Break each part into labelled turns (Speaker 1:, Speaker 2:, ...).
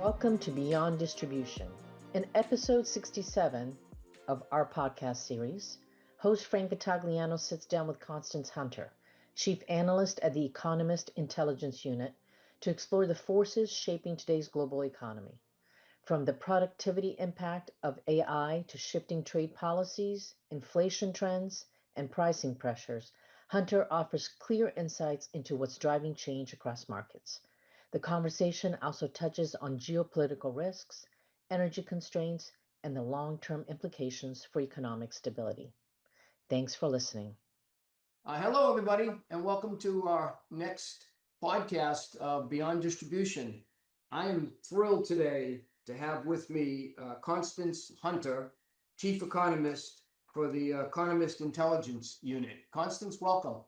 Speaker 1: Welcome to Beyond Distribution. In episode 67 of our podcast series, host Frank Vitagliano sits down with Constance Hunter, chief analyst at the Economist Intelligence Unit, to explore the forces shaping today's global economy. From the productivity impact of AI to shifting trade policies, inflation trends, and pricing pressures, Hunter offers clear insights into what's driving change across markets. The conversation also touches on geopolitical risks, energy constraints, and the long-term implications for economic stability. Thanks for listening.
Speaker 2: Hello, everybody, and welcome to our next podcast of Beyond Distribution. I am thrilled today to have with me Constance Hunter, Chief Economist for the Economist Intelligence Unit. Constance, welcome.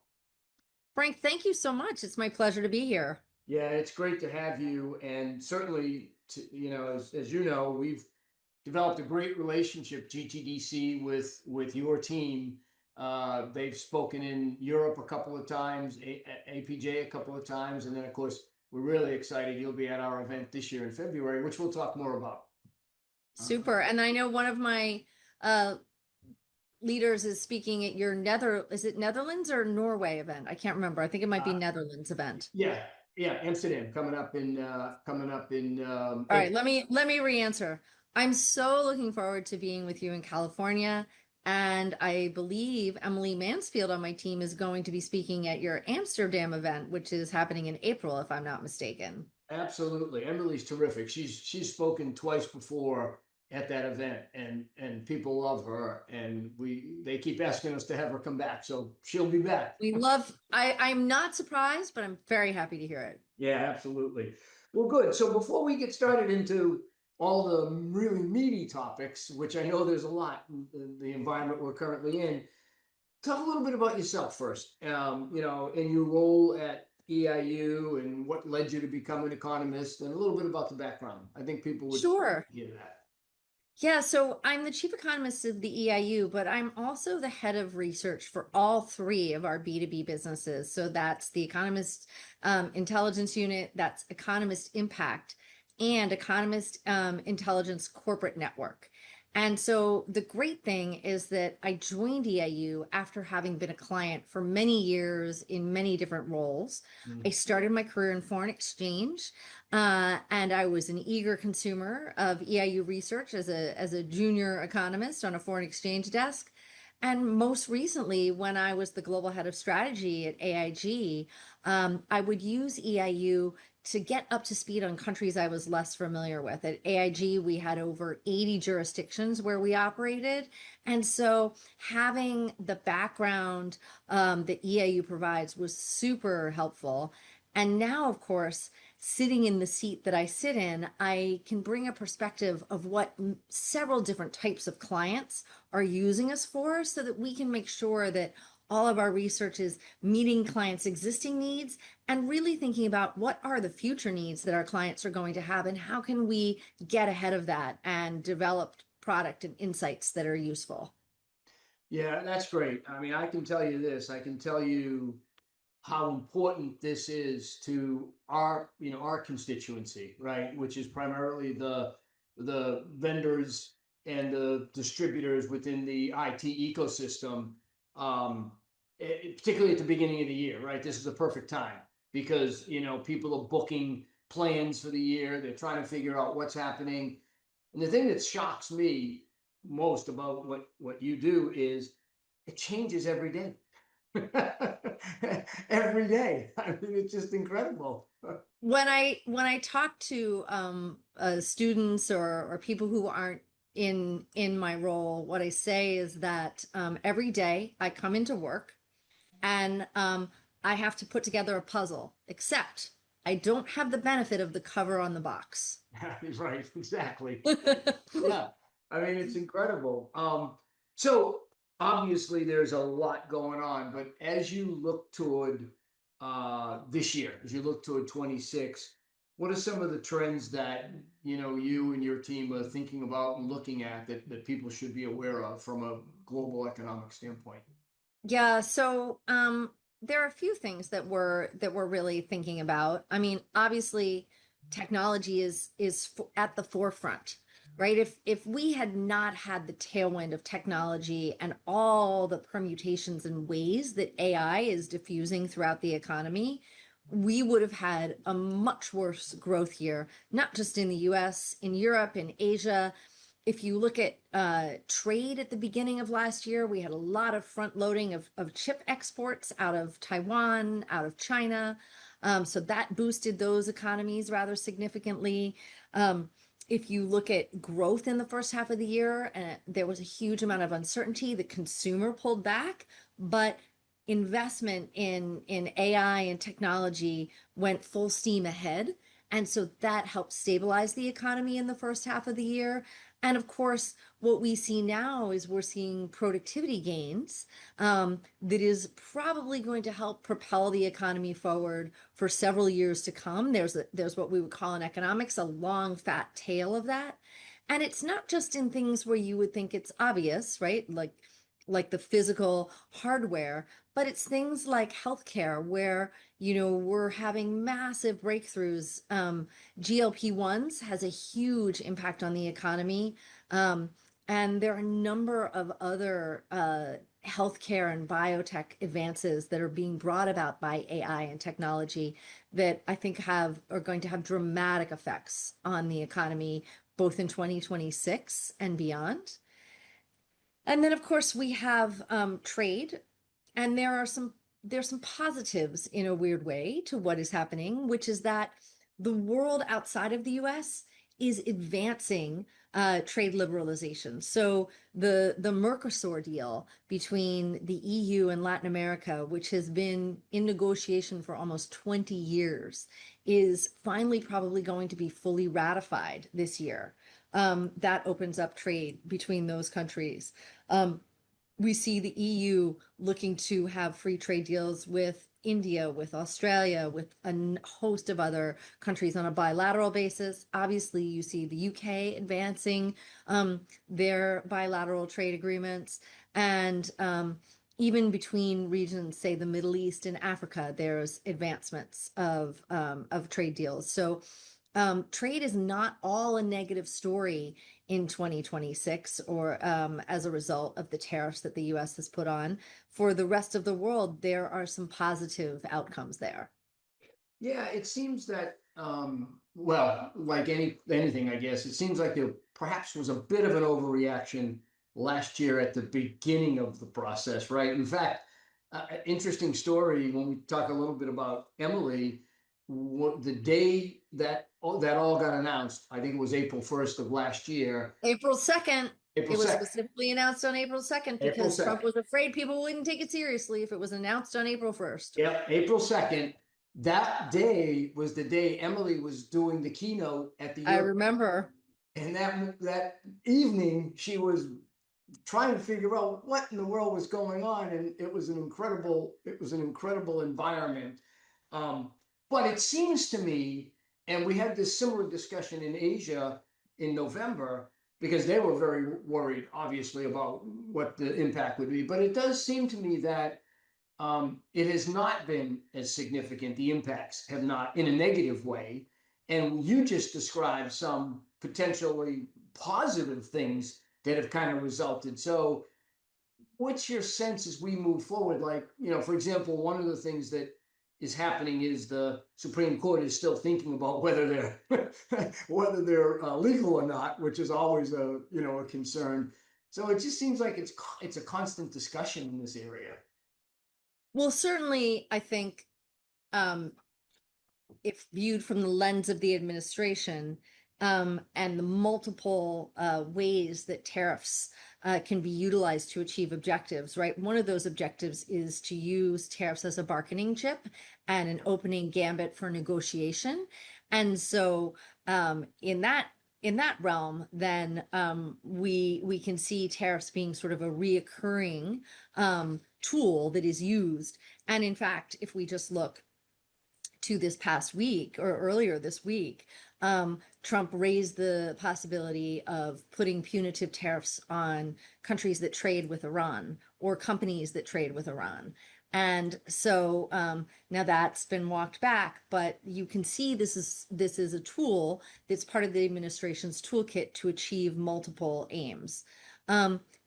Speaker 3: Frank, thank you so much. It's my pleasure to be here.
Speaker 2: Yeah, it's great to have you, and certainly, as you know, we've developed a great relationship, GTDC, with your team. They've spoken in Europe a couple of times, APJ a couple of times, and then, of course, we're really excited you'll be at our event this year in February, which we'll talk more about.
Speaker 3: Super. And I know one of my leaders is speaking at your Netherlands or Norway event? I can't remember. I think it might be Netherlands event.
Speaker 2: Yeah, Amsterdam coming up in.
Speaker 3: All right, let me re-answer. I'm so looking forward to being with you in California, and I believe Emily Mansfield on my team is going to be speaking at your Amsterdam event, which is happening in April, if I'm not mistaken.
Speaker 2: Absolutely, Emily's terrific. She's spoken twice before at that event, and people love her, and they keep asking us to have her come back, so she'll be back.
Speaker 3: I'm not surprised, but I'm very happy to hear it.
Speaker 2: Yeah, absolutely. Well, good. So before we get started into all the really meaty topics, which I know there's a lot in the environment we're currently in, talk a little bit about yourself first. In your role at EIU and what led you to become an economist, and a little bit about the background. I think people would
Speaker 3: Sure
Speaker 2: hear that.
Speaker 3: Yeah, so I'm the chief economist of the EIU, but I'm also the head of research for all three of our B2B businesses. So that's the Economist Intelligence Unit, that's Economist Impact, and Economist Intelligence Corporate Network. And so the great thing is that I joined EIU after having been a client for many years in many different roles. I started my career in foreign exchange, and I was an eager consumer of EIU research as a junior economist on a foreign exchange desk. And most recently, when I was the global head of strategy at AIG, I would use EIU to get up to speed on countries I was less familiar with. At AIG, we had over 80 jurisdictions where we operated. And so having the background that EIU provides was super helpful. And now, of course, sitting in the seat that I sit in, I can bring a perspective of what several different types of clients are using us for, so that we can make sure that all of our research is meeting clients' existing needs and really thinking about what are the future needs that our clients are going to have and how can we get ahead of that and develop product and insights that are useful.
Speaker 2: Yeah, that's great. I mean, I can tell you this. I can tell you how important this is to our constituency, right? Which is primarily the vendors and the distributors within the IT ecosystem. Particularly at the beginning of the year, right? This is the perfect time because people are booking plans for the year. They're trying to figure out what's happening. And the thing that shocks me most about what you do is it changes every day. Every day. I mean, it's just incredible.
Speaker 3: When I talk to students or people who aren't in my role, what I say is that every day I come into work and I have to put together a puzzle, except I don't have the benefit of the cover on the box.
Speaker 2: Right, exactly. Yeah, I mean, it's incredible. So obviously there's a lot going on, but as you look toward this year, as you look toward 26, what are some of the trends that you and your team are thinking about and looking at that people should be aware of from a global economic standpoint?
Speaker 3: Yeah, so there are a few things that we're really thinking about. I mean, obviously, technology at the forefront, right? If we had not had the tailwind of technology and all the permutations and ways that AI is diffusing throughout the economy, we would have had a much worse growth year, not just in the US, in Europe, in Asia. If you look at trade at the beginning of last year, we had a lot of front loading of chip exports out of Taiwan, out of China. So that boosted those economies rather significantly. If you look at growth in the first half of the year, there was a huge amount of uncertainty. The consumer pulled back, but investment in AI and technology went full steam ahead. And so that helped stabilize the economy in the first half of the year. And of course, what we see now is we're seeing productivity gains that is probably going to help propel the economy forward for several years to come. There's what we would call in economics a long, fat tail of that. And it's not just in things where you would think it's obvious, right? Like the physical hardware, but it's things like healthcare where, we're having massive breakthroughs. GLP-1s has a huge impact on the economy. And there are a number of other healthcare and biotech advances that are being brought about by AI and technology that I think are going to have dramatic effects on the economy, both in 2026 and beyond. And then, of course, we have trade, and there's some positives in a weird way to what is happening, which is that the world outside of the U.S. is advancing trade liberalization. So the Mercosur deal between the EU and Latin America, which has been in negotiation for almost 20 years, is finally probably going to be fully ratified this year. That opens up trade between those countries. We see the EU looking to have free trade deals with India, with Australia, with a host of other countries on a bilateral basis. Obviously, you see the UK advancing their bilateral trade agreements. And even between regions, say the Middle East and Africa, there's advancements of trade deals. So trade is not all a negative story in 2026 or as a result of the tariffs that the US has put on. For the rest of the world, there are some positive outcomes there.
Speaker 2: Yeah, it seems that, well, like anything, I guess, it seems like there perhaps was a bit of an overreaction last year at the beginning of the process, right? In fact, interesting story when we talk a little bit about Emily, the day that all got announced, I think it was April 1st of last year.
Speaker 3: April 2nd.
Speaker 2: April
Speaker 3: It was
Speaker 2: 2nd.
Speaker 3: specifically announced on April 2nd because Trump was afraid people wouldn't take it seriously if it was announced on April 1st.
Speaker 2: Yep, April 2nd. That day was the day Emily was doing the keynote at the
Speaker 3: I remember.
Speaker 2: And that evening, she was trying to figure out what in the world was going on, and it was an incredible environment. But it seems to me, and we had this similar discussion in Asia in November, because they were very worried, obviously, about what the impact would be. But it does seem to me that it has not been as significant. The impacts have not, in a negative way. And you just described some potentially positive things that have kind of resulted. So what's your sense as we move forward? Like, for example, one of the things that is happening is the Supreme Court is still thinking about whether they're legal or not, which is always a concern. So it just seems like it's a constant discussion in this area.
Speaker 3: Well, certainly, I think if viewed from the lens of the administration and the multiple ways that tariffs can be utilized to achieve objectives, right? One of those objectives is to use tariffs as a bargaining chip and an opening gambit for negotiation. And so in that realm, then we can see tariffs being sort of a reoccurring tool that is used. And in fact, if we just look to this past week or earlier this week, Trump raised the possibility of putting punitive tariffs on countries that trade with Iran or companies that trade with Iran. And so now that's been walked back, but you can see this is a tool that's part of the administration's toolkit to achieve multiple aims.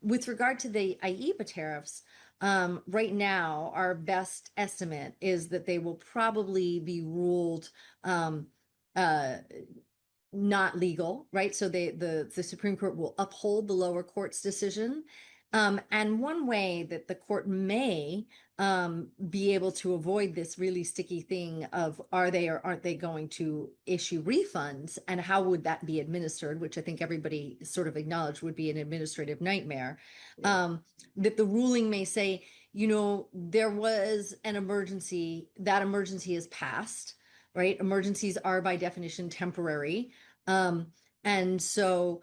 Speaker 3: With regard to the IEEPA tariffs, right now, our best estimate is that they will probably be ruled not legal, right? So the Supreme Court will uphold the lower court's decision. And one way that the court may be able to avoid this really sticky thing of are they or aren't they going to issue refunds, and how would that be administered, which I think everybody sort of acknowledged would be an administrative nightmare. That the ruling may say, there was an emergency, that emergency is passed, right? Emergencies are by definition temporary. And so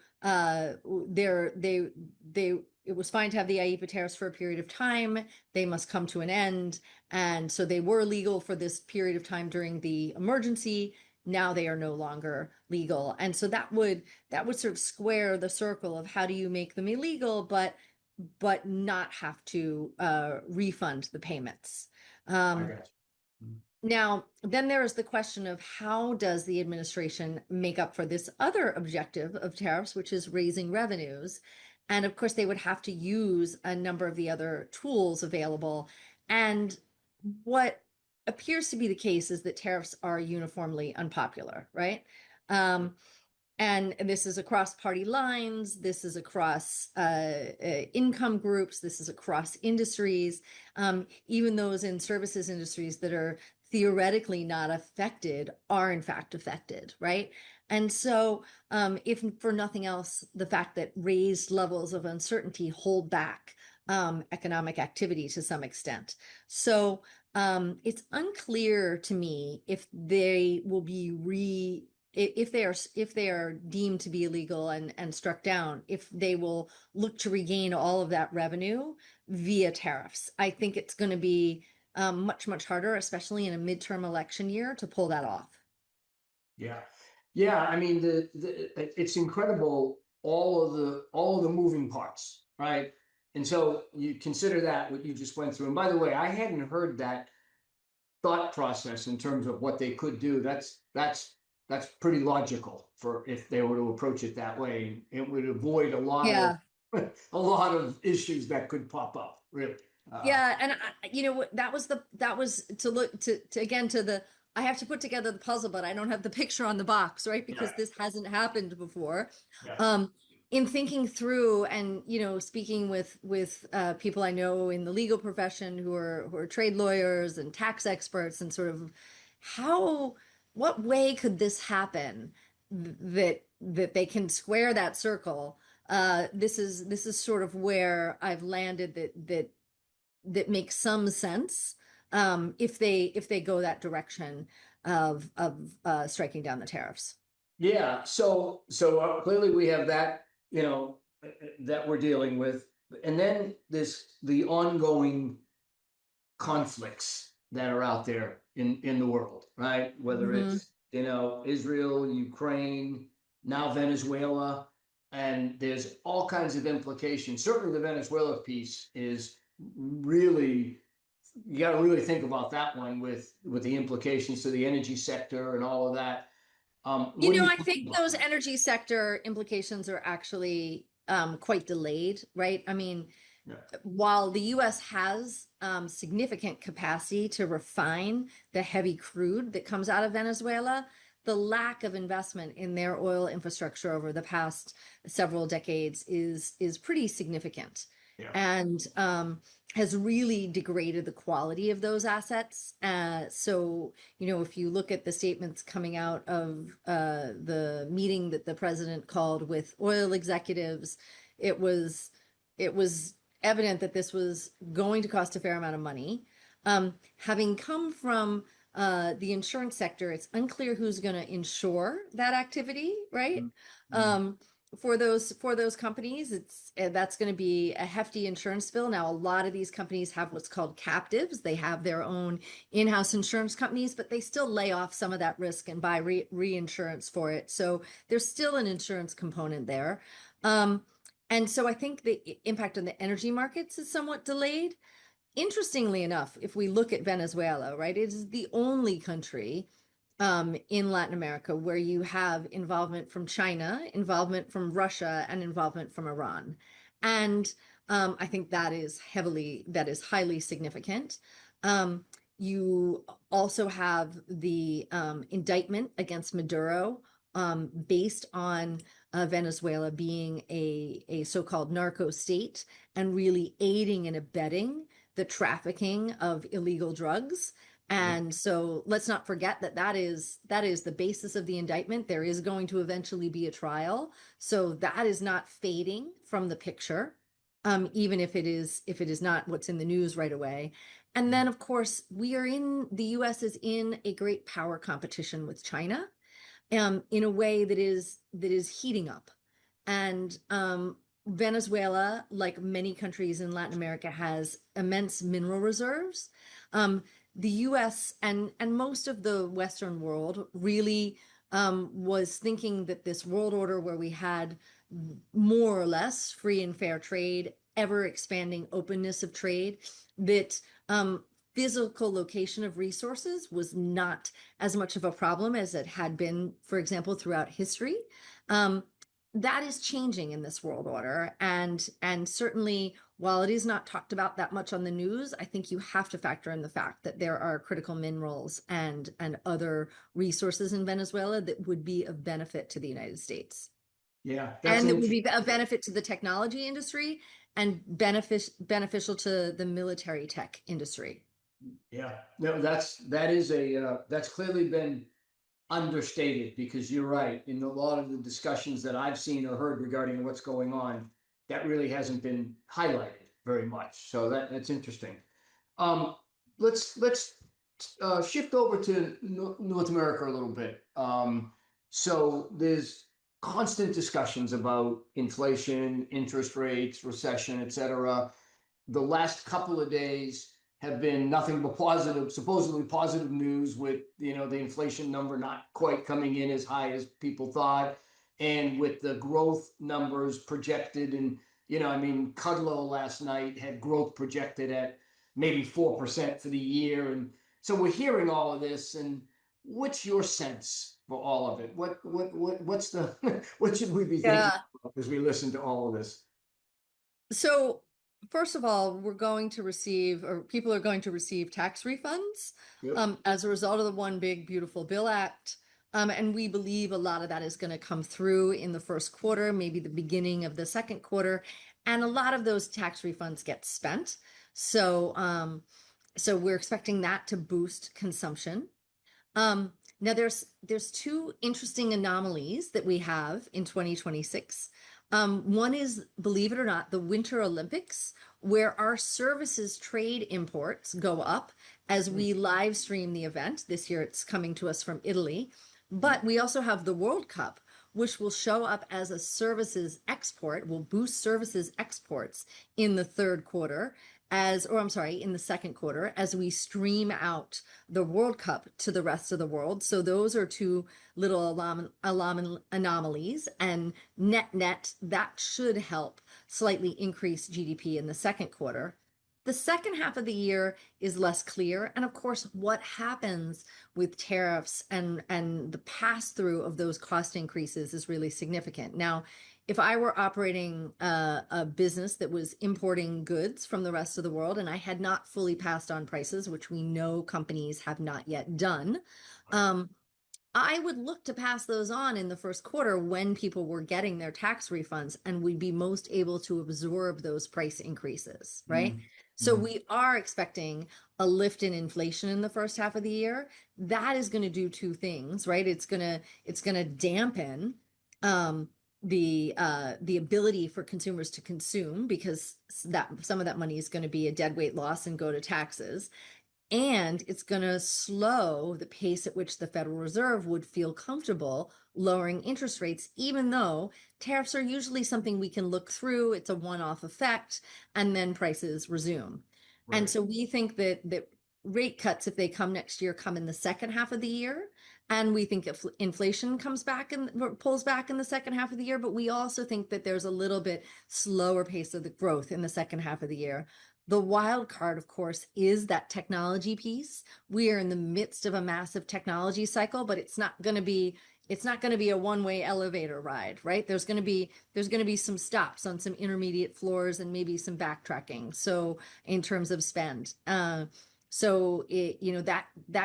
Speaker 3: it was fine to have the IEEPA tariffs for a period of time. They must come to an end. And so they were legal for this period of time during the emergency. Now they are no longer legal. And so that would sort of square the circle of how do you make them illegal, but not have to refund the payments.
Speaker 2: I got you.
Speaker 3: Now, then there is the question of how does the administration make up for this other objective of tariffs, which is raising revenues? And of course, they would have to use a number of the other tools available. And what appears to be the case is that tariffs are uniformly unpopular, right? And this is across party lines. This is across income groups. This is across industries, even those in services industries that are theoretically not affected are in fact affected, right? And so if for nothing else, the fact that raised levels of uncertainty hold back economic activity to some extent. So it's unclear to me if they will be if they are deemed to be illegal and struck down, if they will look to regain all of that revenue via tariffs. I think it's going to be much harder, especially in a midterm election year, to pull that off.
Speaker 2: Yeah. I mean, it's incredible, all of the moving parts, right? And so you consider that what you just went through. And by the way, I hadn't heard that thought process in terms of what they could do. That's pretty logical for if they were to approach it that way. It would avoid a lot of a lot of issues that could pop up, really.
Speaker 3: Yeah, and that was to look to again to the I have to put together the puzzle, but I don't have the picture on the box, right? Because this hasn't happened before. In thinking through and speaking with people I know in the legal profession who are trade lawyers and tax experts, and sort of what way could this happen that they can square that circle? This is sort of where I've landed that makes some sense if they go that direction of striking down the tariffs.
Speaker 2: Yeah. So clearly we have that, that we're dealing with, and then the ongoing conflicts that are out there in the world, right? Whether it's Israel, Ukraine, now Venezuela, and there's all kinds of implications. Certainly the Venezuela piece is really, you got to really think about that one with the implications to the energy sector and all of that.
Speaker 3: I think those energy sector implications are actually quite delayed, right? I mean, while the U.S. has significant capacity to refine the heavy crude that comes out of Venezuela, the lack of investment in their oil infrastructure over the past several decades is pretty significant. And has really degraded the quality of those assets. So, if you look at the statements coming out of the meeting that the president called with oil executives, it was evident that this was going to cost a fair amount of money. Having come from the insurance sector, it's unclear who's going to insure that activity, right? for those companies, that's going to be a hefty insurance bill. Now, a lot of these companies have what's called captives. They have their own in-house insurance companies, but they still lay off some of that risk and buy reinsurance for it. So there's still an insurance component there. And so I think the impact on the energy markets is somewhat delayed. Interestingly enough, if we look at Venezuela, right, it is the only country in Latin America where you have involvement from China, involvement from Russia, and involvement from Iran. And I think that is highly significant. You also have the indictment against Maduro based on Venezuela being a so-called narco state and really aiding and abetting the trafficking of illegal drugs. And so let's not forget that is the basis of the indictment. There is going to eventually be a trial. So that is not fading from the picture, even if it is not what's in the news right away. And then, of course, the US is in a great power competition with China, in a way that is heating up. And Venezuela, like many countries in Latin America, has immense mineral reserves. The US and most of the Western world really was thinking that this world order where we had more or less free and fair trade, ever expanding openness of trade, that physical location of resources was not as much of a problem as it had been, for example, throughout history. That is changing in this world order, and certainly while it is not talked about that much on the news, I think you have to factor in the fact that there are critical minerals and other resources in Venezuela that would be of benefit to the United States.
Speaker 2: Yeah,
Speaker 3: and that would be a benefit to the technology industry and beneficial to the military tech industry.
Speaker 2: Yeah, no, that's clearly been understated, because you're right. In a lot of the discussions that I've seen or heard regarding what's going on, that really hasn't been highlighted very much. So that's interesting. Let's shift over to North America a little bit. So there's constant discussions about inflation, interest rates, recession, etc. The last couple of days have been nothing but positive, supposedly positive news, with the inflation number not quite coming in as high as people thought, and with the growth numbers projected. And Kudlow last night had growth projected at maybe 4% for the year. And so we're hearing all of this. And what's your sense for all of it? What's the what should we be thinking about as we listen to all of this?
Speaker 3: So first of all, we're going to receive, or people are going to receive, tax refunds as a result of the One Big Beautiful Bill Act. And we believe a lot of that is going to come through in the first quarter, maybe the beginning of the second quarter. And a lot of those tax refunds get spent. So, so we're expecting that to boost consumption. Now there's two interesting anomalies that we have in 2026. One is, believe it or not, the Winter Olympics, where our services trade imports go up as we live stream the event. This year it's coming to us from Italy. But we also have the World Cup, which will show up as a services export, will boost services exports in the third quarter, in the second quarter, as we stream out the World Cup to the rest of the world. So those are two little anomalies, and net, that should help slightly increase GDP in the second quarter. The second half of the year is less clear. And of course, what happens with tariffs and the pass through of those cost increases is really significant. Now, if I were operating a business that was importing goods from the rest of the world and I had not fully passed on prices, which we know companies have not yet done, I would look to pass those on in the first quarter when people were getting their tax refunds and would be most able to absorb those price increases, right? So we are expecting a lift in inflation in the first half of the year. That is going to do two things, right? It's going to dampen the ability for consumers to consume, because that some of that money is going to be a deadweight loss and go to taxes. And it's going to slow the pace at which the Federal Reserve would feel comfortable lowering interest rates, even though tariffs are usually something we can look through. It's a one-off effect, and then prices resume.
Speaker 2: Right.
Speaker 3: And so we think that rate cuts, if they come next year, come in the second half of the year. And we think if inflation comes back and pulls back in the second half of the year, but we also think that there's a little bit slower pace of the growth in the second half of the year. The wild card, of course, is that technology piece. We are in the midst of a massive technology cycle, but it's not going to be a one-way elevator ride, right? There's going to be some stops on some intermediate floors and maybe some backtracking. So in terms of spend, that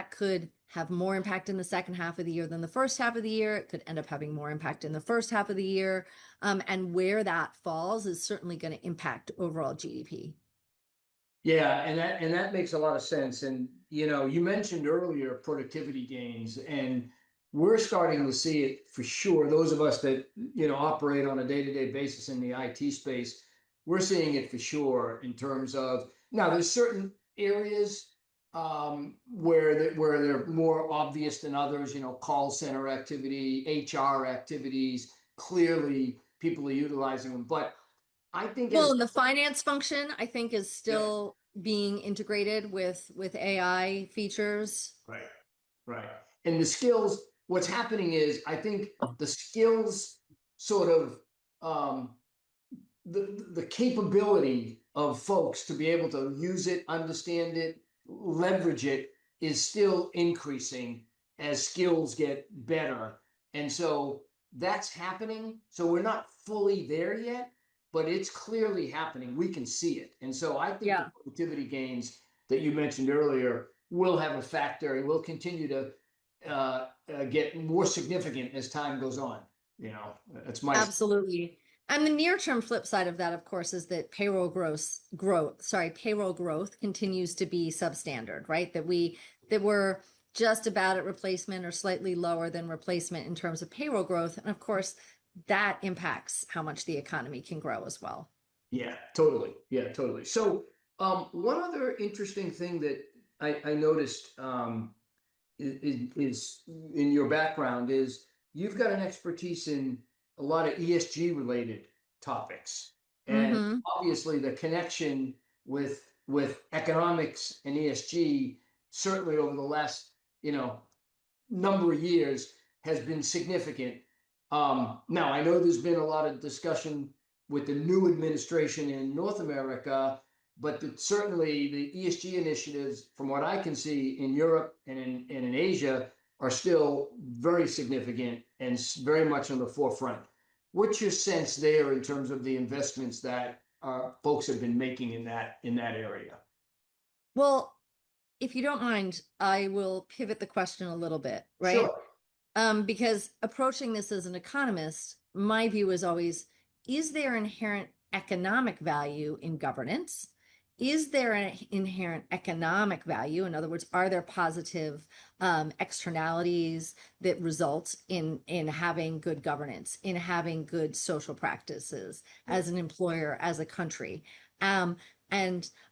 Speaker 3: could have more impact in the second half of the year than the first half of the year. It could end up having more impact in the first half of the year, and where that falls is certainly going to impact overall GDP.
Speaker 2: Yeah, and that makes a lot of sense. And you mentioned earlier productivity gains, and we're starting to see it for sure. Those of us that operate on a day-to-day basis in the IT space, we're seeing it for sure in terms of now there's certain areas where they're more obvious than others. Call center activity, HR activities. Clearly, people are utilizing them, but I think
Speaker 3: Well, and the finance function, I think, is still being integrated with AI features.
Speaker 2: Right, right. And the skills, what's happening is, I think the skills sort of the capability of folks to be able to use it, understand it, leverage it is still increasing as skills get better. And so that's happening. So we're not fully there yet, but it's clearly happening. We can see it. And so I think the productivity gains that you mentioned earlier will have a factor and will continue to get more significant as time goes on. That's my
Speaker 3: Absolutely. And the near-term flip side of that, of course, is that payroll growth continues to be substandard, right? That we're just about at replacement or slightly lower than replacement in terms of payroll growth. And of course, that impacts how much the economy can grow as well.
Speaker 2: Yeah, totally. Yeah, totally. So one other interesting thing that I noticed is in your background is you've got an expertise in a lot of ESG related topics, and obviously the connection with economics and ESG certainly over the last number of years has been significant. Now I know there's been a lot of discussion with the new administration in North America, but certainly the ESG initiatives, from what I can see in Europe and in Asia, are still very significant and very much on the forefront. What's your sense there in terms of the investments that folks have been making in that area?
Speaker 3: Well, if you don't mind, I will pivot the question a little bit, right?
Speaker 2: Sure.
Speaker 3: Because approaching this as an economist, my view is always, is there inherent economic value in governance? Is there an inherent economic value? In other words, are there positive externalities that result in having good governance, in having good social practices as an employer, as a country? And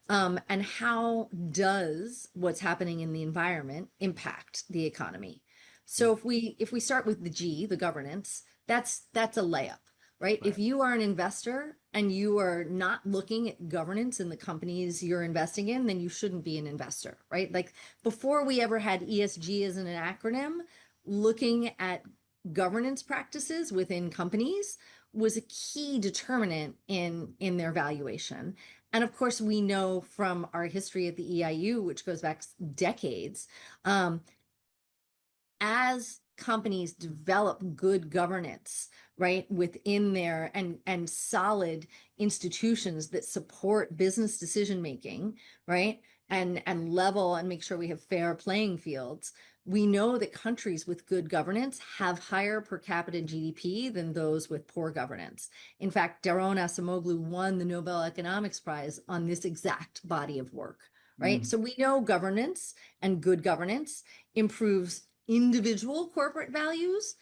Speaker 3: how does what's happening in the environment impact the economy? So if we start with the G, the governance, that's a layup, right? If you are an investor and you are not looking at governance in the companies you're investing in, then you shouldn't be an investor, right? Like before we ever had ESG as an acronym, looking at governance practices within companies was a key determinant in their valuation. And of course, we know from our history at the EIU, which goes back decades, as companies develop good governance, right, within their and solid institutions that support business decision making, right, and level and make sure we have fair playing fields, we know that countries with good governance have higher per capita GDP than those with poor governance. In fact, Daron Acemoglu won the Nobel Economics Prize on this exact body of work, right? So we know governance and good governance improves individual corporate values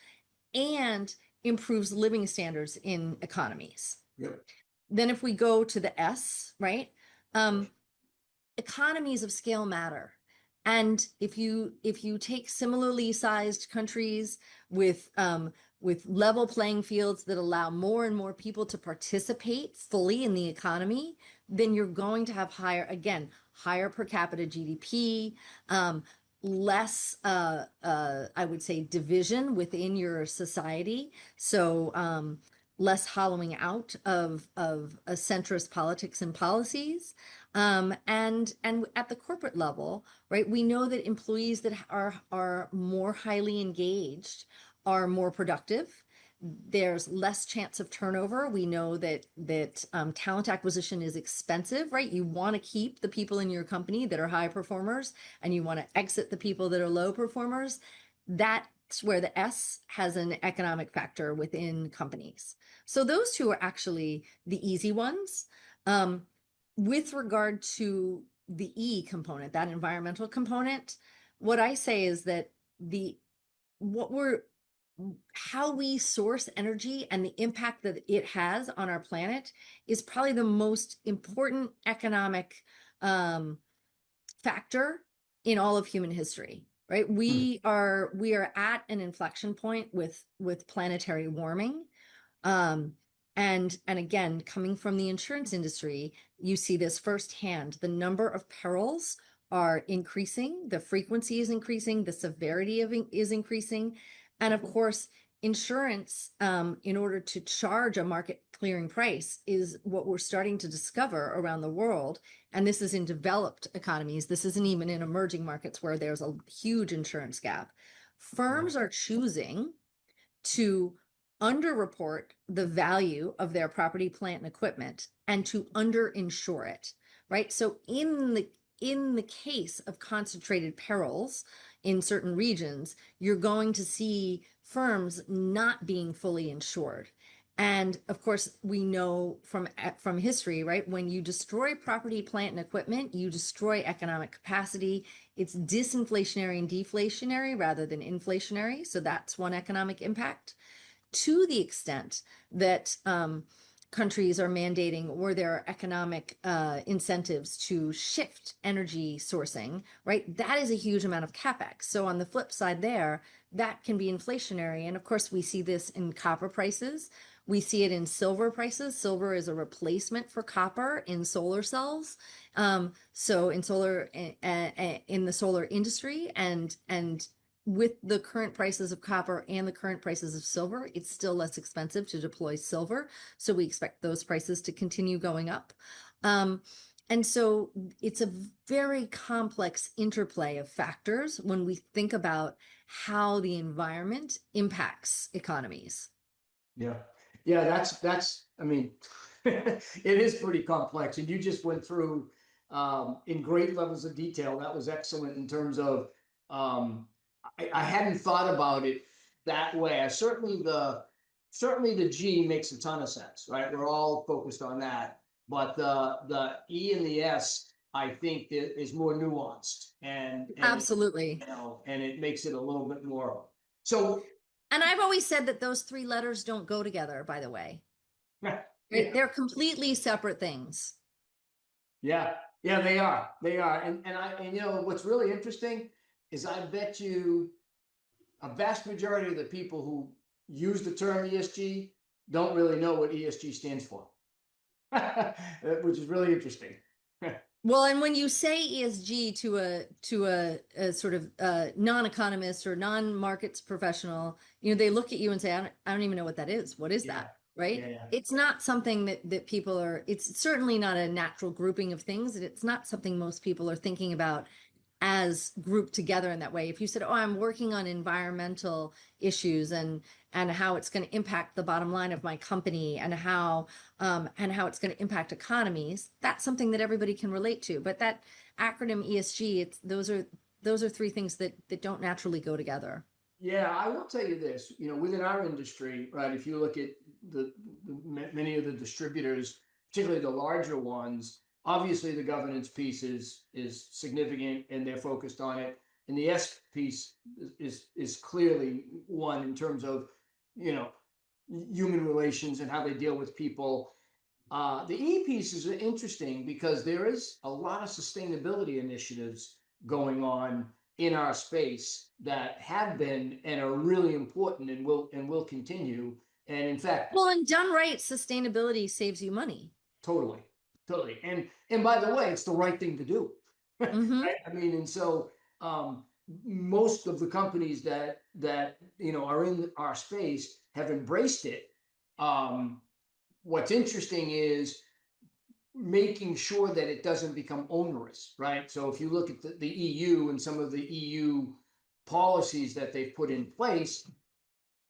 Speaker 3: and improves living standards in economies.
Speaker 2: Yep.
Speaker 3: Then if we go to the S, right? Economies of scale matter. And if you take similarly sized countries with level playing fields that allow more and more people to participate fully in the economy, then you're going to have higher per capita GDP, less, I would say, division within your society. So less hollowing out of a centrist politics and policies. And at the corporate level, right, we know that employees that are more highly engaged are more productive. There's less chance of turnover. We know that talent acquisition is expensive, right? You want to keep the people in your company that are high performers, and you want to exit the people that are low performers. That's where the S has an economic factor within companies. So those two are actually the easy ones. With regard to the E component, that environmental component, what I say is that how we source energy and the impact that it has on our planet is probably the most important economic factor in all of human history, right? We are at an inflection point with planetary warming. And again, coming from the insurance industry, you see this firsthand. The number of perils are increasing, the frequency is increasing, the severity is increasing. And of course, insurance, in order to charge a market clearing price, is what we're starting to discover around the world. And this is in developed economies. This isn't even in emerging markets where there's a huge insurance gap. Firms are choosing to underreport the value of their property, plant, and equipment, and to underinsure it, right? So in the case of concentrated perils in certain regions, you're going to see firms not being fully insured. And of course, we know from history, right? When you destroy property, plant, and equipment, you destroy economic capacity. It's disinflationary and deflationary rather than inflationary. So that's one economic impact. To the extent that countries are mandating, or there are economic incentives to shift energy sourcing, right? That is a huge amount of capex. So on the flip side there, that can be inflationary. And of course, we see this in copper prices. We see it in silver prices. Silver is a replacement for copper in solar cells. So in the solar industry, and with the current prices of copper and the current prices of silver, it's still less expensive to deploy silver. So we expect those prices to continue going up. And so it's a very complex interplay of factors when we think about how the environment impacts economies.
Speaker 2: Yeah. Yeah, that's I mean, it is pretty complex. And you just went through in great levels of detail. That was excellent in terms of I hadn't thought about it that way. Certainly the G makes a ton of sense, right? We're all focused on that. But the E and the S, I think, is more nuanced and
Speaker 3: Absolutely.
Speaker 2: and it makes it a little bit more. So,
Speaker 3: and I've always said that those three letters don't go together, by the way.
Speaker 2: yeah.
Speaker 3: They're completely separate things.
Speaker 2: Yeah, yeah, they are. They are. And what's really interesting is I bet you a vast majority of the people who use the term ESG don't really know what ESG stands for, which is really interesting.
Speaker 3: Well, and when you say ESG to a sort of non-economist or non-markets professional, they look at you and say, I don't even know what that is. What is that? Right?
Speaker 2: Yeah.
Speaker 3: It's not something that people are, it's certainly not a natural grouping of things. It's not something most people are thinking about as grouped together in that way. If you said, I'm working on environmental issues and how it's going to impact the bottom line of my company and how it's going to impact economies, that's something that everybody can relate to. But that acronym ESG, those are three things that don't naturally go together.
Speaker 2: Yeah, I will tell you this, within our industry, right, if you look at the many of the distributors, particularly the larger ones, obviously the governance piece is significant and they're focused on it. And the S piece is clearly one in terms of, human relations and how they deal with people. The E piece is interesting because there is a lot of sustainability initiatives going on in our space that have been and are really important and will continue. And in fact,
Speaker 3: well, and done right, sustainability saves you money.
Speaker 2: totally, totally. And by the way, it's the right thing to do.
Speaker 3: Mm-hmm.
Speaker 2: Right? I mean, and so most of the companies that are in our space have embraced it. What's interesting is making sure that it doesn't become onerous, right? So if you look at the EU and some of the EU policies that they've put in place,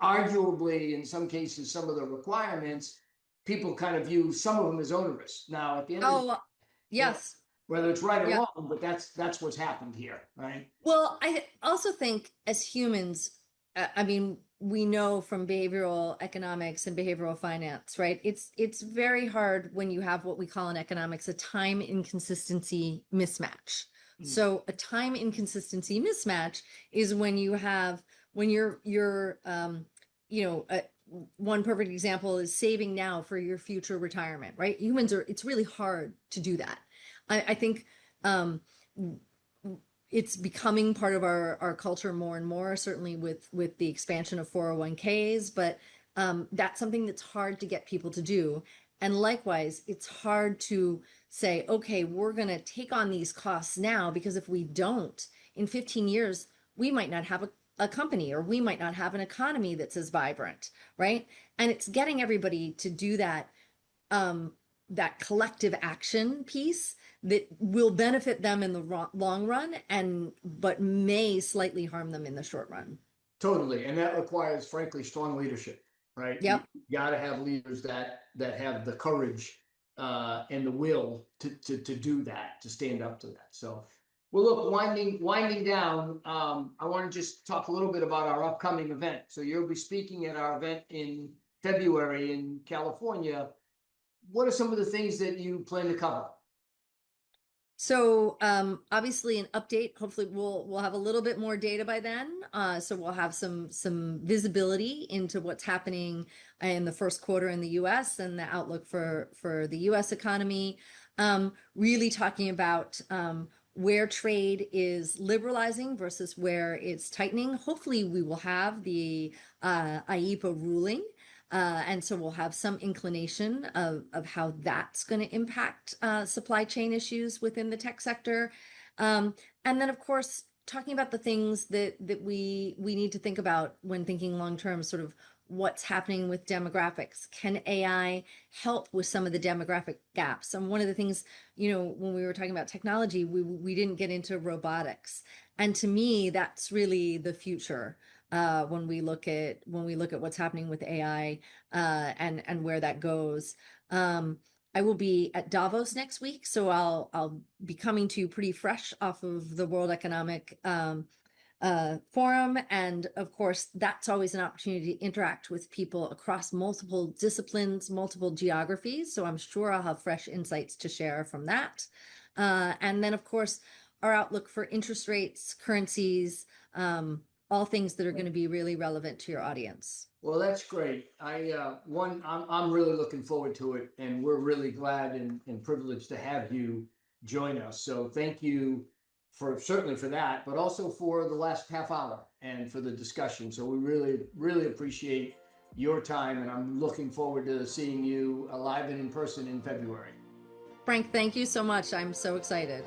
Speaker 2: arguably in some cases, some of the requirements, people kind of view some of them as onerous. Now, at the end of the day,
Speaker 3: Yes.
Speaker 2: whether it's right or
Speaker 3: Yeah.
Speaker 2: wrong, but that's what's happened here, right?
Speaker 3: Well, I also think as humans, I mean, we know from behavioral economics and behavioral finance, right? It's very hard when you have what we call in economics a time inconsistency mismatch. So a time inconsistency mismatch is when you have when you're one perfect example is saving now for your future retirement, right? It's really hard to do that. I think it's becoming part of our culture more and more, certainly with the expansion of 401ks, but that's something that's hard to get people to do. And likewise, it's hard to say, okay, we're going to take on these costs now, because if we don't, in 15 years, we might not have a company, or we might not have an economy that's as vibrant, right? And it's getting everybody to do that that collective action piece that will benefit them in the long run, but may slightly harm them in the short run.
Speaker 2: Totally, and that requires, frankly, strong leadership, right?
Speaker 3: Yep.
Speaker 2: You got to have leaders that have the courage and the will to do that, to stand up to that. So, well, look, winding down, I want to just talk a little bit about our upcoming event. So you'll be speaking at our event in February in California. What are some of the things that you plan to cover?
Speaker 3: So obviously an update. Hopefully we'll have a little bit more data by then. So we'll have some visibility into what's happening in the first quarter in the U.S. and the outlook for the U.S. economy. Really talking about where trade is liberalizing versus where it's tightening. Hopefully we will have the IEEPA ruling. And so we'll have some inclination of how that's going to impact supply chain issues within the tech sector. And then, of course, talking about the things that we need to think about when thinking long term, sort of what's happening with demographics. Can AI help with some of the demographic gaps? And one of the things, when we were talking about technology, we didn't get into robotics. And to me, that's really the future. When we look at what's happening with AI and where that goes. I will be at Davos next week, so I'll be coming to you pretty fresh off of the World Economic Forum, and of course that's always an opportunity to interact with people across multiple disciplines, multiple geographies. So I'm sure I'll have fresh insights to share from that, and then of course our outlook for interest rates, currencies. All things that are going to be really relevant to your audience.
Speaker 2: Well, that's great. I'm really looking forward to it, and we're really glad and privileged to have you join us. So thank you certainly for that, but also for the last half hour and for the discussion. So we really, really appreciate your time, and I'm looking forward to seeing you live and in person in February.
Speaker 3: Frank, thank you so much. I'm so excited.